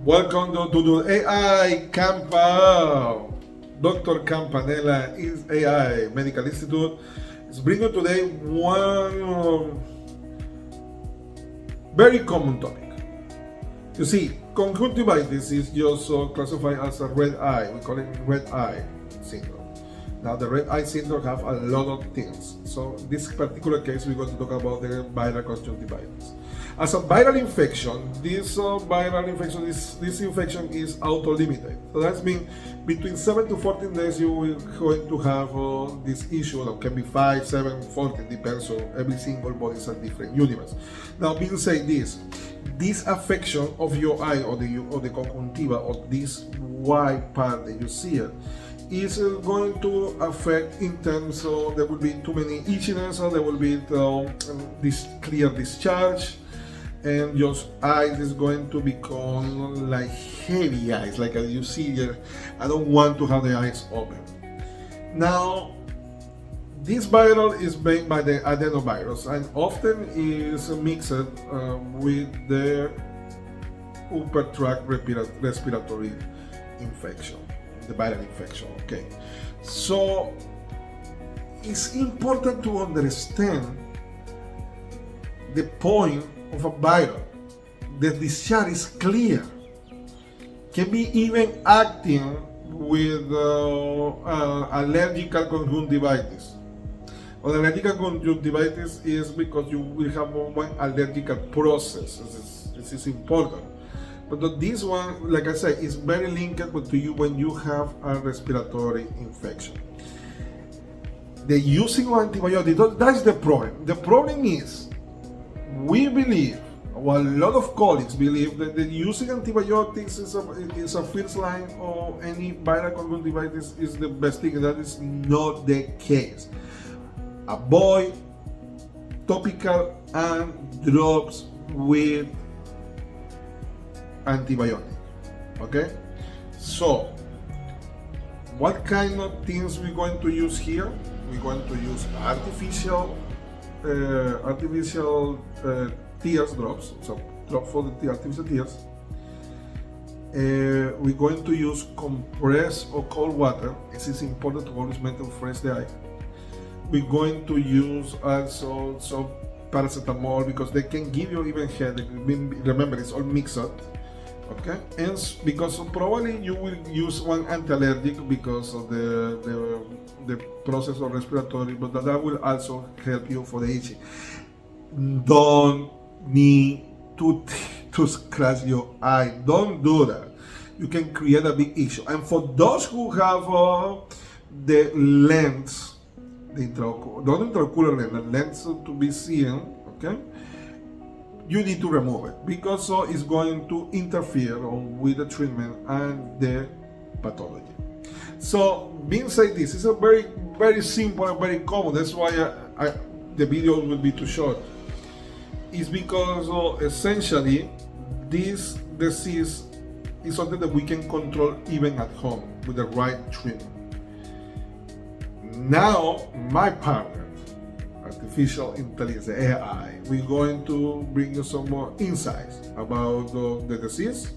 Welcome to the AI Campa. Dr. Campanella AI Medical Institute is bringing today one very common topic. You see, conjunctivitis is just classified as a red eye. We call it red eye syndrome. Now, the red eye syndrome have a lot of things. So, this particular case, we're going to talk about the viral conjunctivitis. As a viral infection, this infection is auto-limited. So that means between 7 to 14 days you will going to have this issue that can be 5, 7, 14, depends on every single body is a different universe. Now, being said this affection of your eye or the conjunctiva or this white part that you see it is going to affect in terms of there will be too many itchiness, or there will be this clear discharge, and your eyes is going to become like heavy eyes, like as you see here. I don't want to have the eyes open. Now, this viral is made by the adenovirus and often is mixed with the upper tract respiratory infection, the viral infection. Okay, so it's important to understand the point of a viral. The discharge is clear, can be even acting with allergical conjunctivitis. Well, allergical conjunctivitis is because you will have one allergical process. This is important. But this one, like I said, is very linked to you when you have a respiratory infection. The using of antibiotics, that's the problem. The problem is, we believe, or a lot of colleagues believe, that the using antibiotics is a first line of any viral conjunctivitis is the best thing. That is not the case. Avoid topical and drops with antibiotic. Okay, so what kind of things we're going to use here? We're going to use artificial tears drops, so drop for the artificial tears. We're going to use compressed or cold water. It is important to always maintain fresh the eye. We're going to use also some paracetamol because they can give you even headache. Remember, it's all mixed up. Okay, and because probably you will use one anti-allergic because of the process of respiratory, but that will also help you for the itching. Don't need to scratch your eye. Don't do that. You can create a big issue. And for those who have the lens, not intraocular lens, the lens to be seen, okay, you need to remove it because it's going to interfere with the treatment and the pathology. So, being said, this is a very, very simple and very common. That's why the video will be too short. It's because essentially this disease is something that we can control even at home with the right treatment. Now, my partner, artificial intelligence, AI, we're going to bring you some more insights about the disease,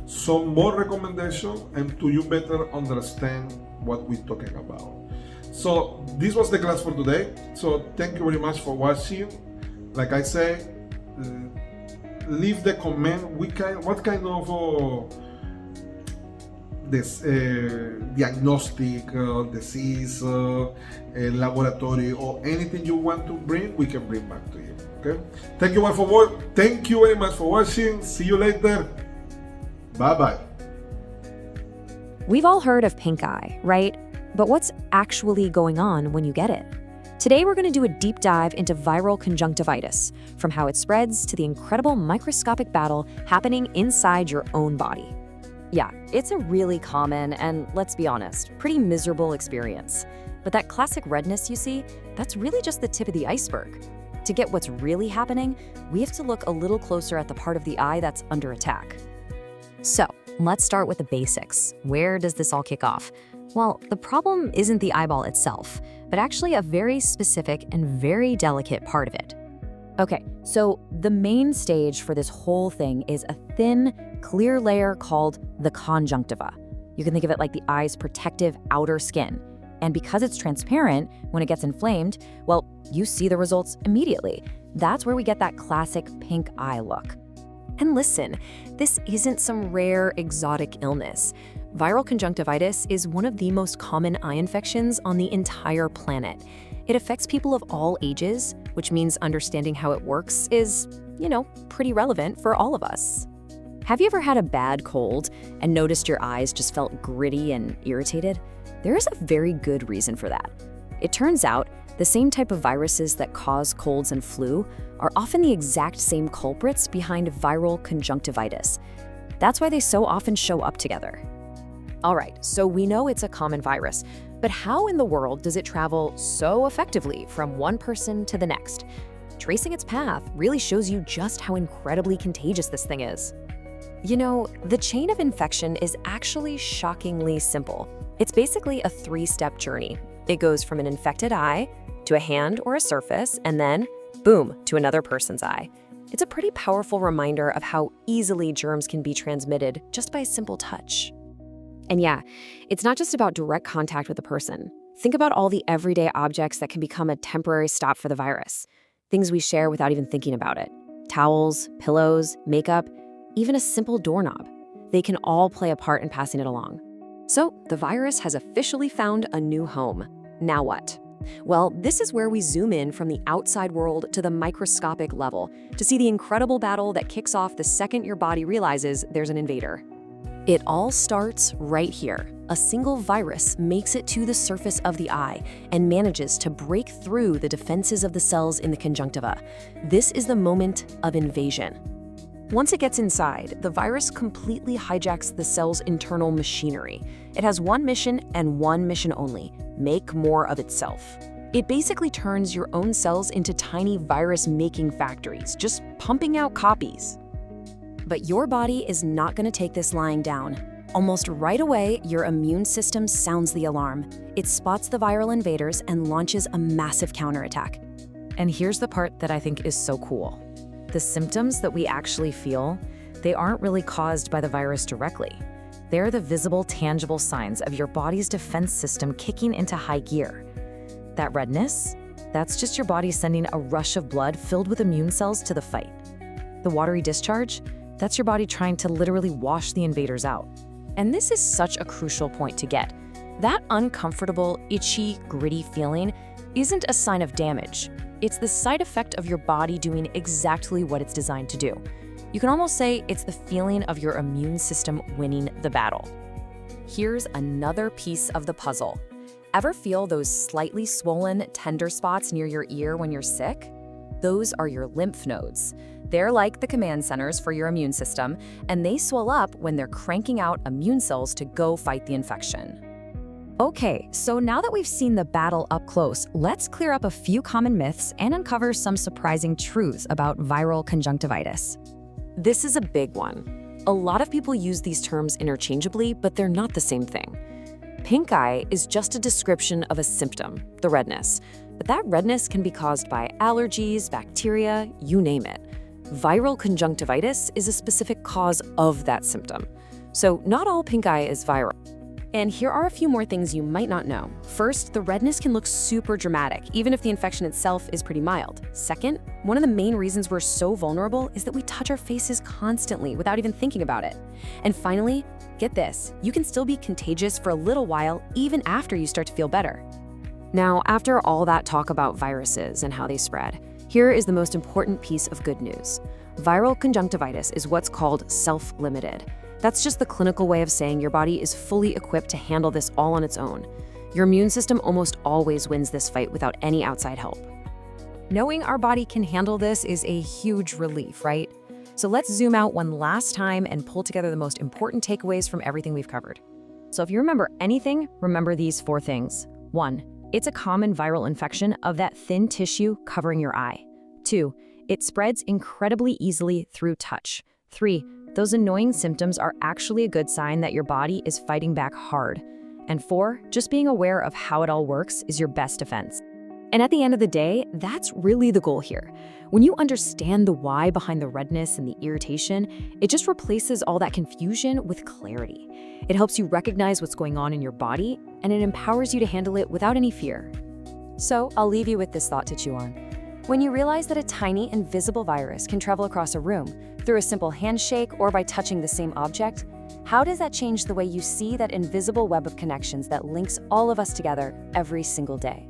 some more recommendations, and to you better understand what we're talking about. So this was the class for today. So thank you very much for watching. Like I say, leave the comment. What kind of this diagnostic, disease, laboratory, or anything you want to bring, we can bring back to you. Okay. Thank you very much for watching. See you later. Bye bye. We've all heard of pink eye, right? But what's actually going on when you get it? Today, we're going to do a deep dive into viral conjunctivitis, from how it spreads to the incredible microscopic battle happening inside your own body. Yeah, it's a really common and, let's be honest, pretty miserable experience. But that classic redness you see, that's really just the tip of the iceberg. To get what's really happening, we have to look a little closer at the part of the eye that's under attack. So, let's start with the basics. Where does this all kick off? Well, the problem isn't the eyeball itself, but actually a very specific and very delicate part of it. Okay, so the main stage for this whole thing is a thin, clear layer called the conjunctiva. You can think of it like the eye's protective outer skin. And because it's transparent, when it gets inflamed, well, you see the results immediately. That's where we get that classic pink eye look. And listen, this isn't some rare, exotic illness. Viral conjunctivitis is one of the most common eye infections on the entire planet. It affects people of all ages, which means understanding how it works is, pretty relevant for all of us. Have you ever had a bad cold and noticed your eyes just felt gritty and irritated? There is a very good reason for that. It turns out the same type of viruses that cause colds and flu are often the exact same culprits behind viral conjunctivitis. That's why they so often show up together. All right, so we know it's a common virus, but how in the world does it travel so effectively from one person to the next? Tracing its path really shows you just how incredibly contagious this thing is. The chain of infection is actually shockingly simple. It's basically a 3-step journey. It goes from an infected eye to a hand or a surface, and then, boom, to another person's eye. It's a pretty powerful reminder of how easily germs can be transmitted just by a simple touch. And yeah, it's not just about direct contact with a person. Think about all the everyday objects that can become a temporary stop for the virus. Things we share without even thinking about it. Towels, pillows, makeup, even a simple doorknob. They can all play a part in passing it along. So, the virus has officially found a new home. Now what? Well, this is where we zoom in from the outside world to the microscopic level to see the incredible battle that kicks off the second your body realizes there's an invader. It all starts right here. A single virus makes it to the surface of the eye and manages to break through the defenses of the cells in the conjunctiva. This is the moment of invasion. Once it gets inside, the virus completely hijacks the cell's internal machinery. It has one mission and one mission only: make more of itself. It basically turns your own cells into tiny virus-making factories, just pumping out copies. But your body is not going to take this lying down. Almost right away, your immune system sounds the alarm. It spots the viral invaders and launches a massive counterattack. And here's the part that I think is so cool. The symptoms that we actually feel, they aren't really caused by the virus directly. They're the visible, tangible signs of your body's defense system kicking into high gear. That redness, that's just your body sending a rush of blood filled with immune cells to the fight. The watery discharge, that's your body trying to literally wash the invaders out. And this is such a crucial point to get. That uncomfortable, itchy, gritty feeling isn't a sign of damage. It's the side effect of your body doing exactly what it's designed to do. You can almost say it's the feeling of your immune system winning the battle. Here's another piece of the puzzle. Ever feel those slightly swollen, tender spots near your ear when you're sick? Those are your lymph nodes. They're like the command centers for your immune system, and they swell up when they're cranking out immune cells to go fight the infection. Okay, so now that we've seen the battle up close, let's clear up a few common myths and uncover some surprising truths about viral conjunctivitis. This is a big one. A lot of people use these terms interchangeably, but they're not the same thing. Pink eye is just a description of a symptom, the redness. But that redness can be caused by allergies, bacteria, you name it. Viral conjunctivitis is a specific cause of that symptom. So not all pink eye is viral. And here are a few more things you might not know. First, the redness can look super dramatic, even if the infection itself is pretty mild. Second, one of the main reasons we're so vulnerable is that we touch our faces constantly without even thinking about it. And finally, get this, you can still be contagious for a little while even after you start to feel better. Now, after all that talk about viruses and how they spread, here is the most important piece of good news. Viral conjunctivitis is what's called self-limited. That's just the clinical way of saying your body is fully equipped to handle this all on its own. Your immune system almost always wins this fight without any outside help. Knowing our body can handle this is a huge relief, right? So let's zoom out one last time and pull together the most important takeaways from everything we've covered. So if you remember anything, remember these 4 things. 1, it's a common viral infection of that thin tissue covering your eye. 2, it spreads incredibly easily through touch. 3, those annoying symptoms are actually a good sign that your body is fighting back hard. And 4, just being aware of how it all works is your best defense. And at the end of the day, that's really the goal here. When you understand the why behind the redness and the irritation, it just replaces all that confusion with clarity. It helps you recognize what's going on in your body, and it empowers you to handle it without any fear. So I'll leave you with this thought to chew on. When you realize that a tiny, invisible virus can travel across a room through a simple handshake or by touching the same object, how does that change the way you see that invisible web of connections that links all of us together every single day?